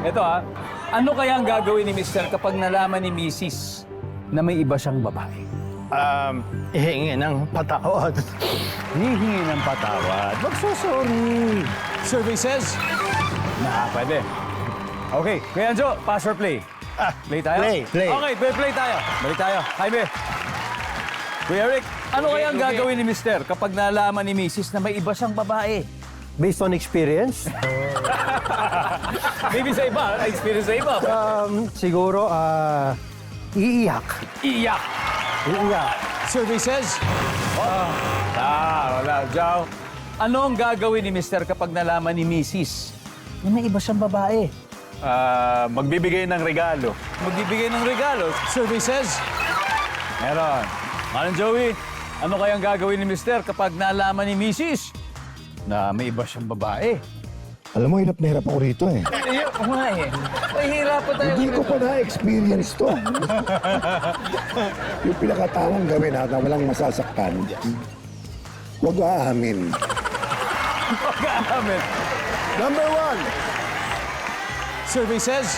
Ito ano kaya ang gagawin ni Mr. kapag nalaman ni Mrs. na may iba siyang babae? Hihingi ng patawad. Hihingi ng patawad. Magsusorry. Survey says? Pwede. Okay, Kuya Anjo, pass or play? Play tayo? Play. Okay, play tayo. Balik tayo. Jaime. Kuya Rick, ano kaya ang gagawin ni Mr. kapag nalaman ni Mrs. na may iba siyang babae? Based on experience, Maybe sa iba, experience sa iba. siguro, iiyak. Iyak. Iiyak. Survey says? Wala. Jow. Ano ang gagawin ni Mr. kapag nalaman ni Mrs. na may iba siyang babae? Magbibigay ng regalo. Magbibigay ng regalo. Survey says? Meron. Manong Joey, ano kayang gagawin ni Mr. kapag nalaman ni Mrs. na may iba siyang babae? Alam mo, hirap na hirap ako rito eh. Mahirapan tayo. Hindi ko pa na-experience to. Yung pinakatamang gawin na walang masasaktan, huwag aamin. Pag-aamin. Number 1, Survey says?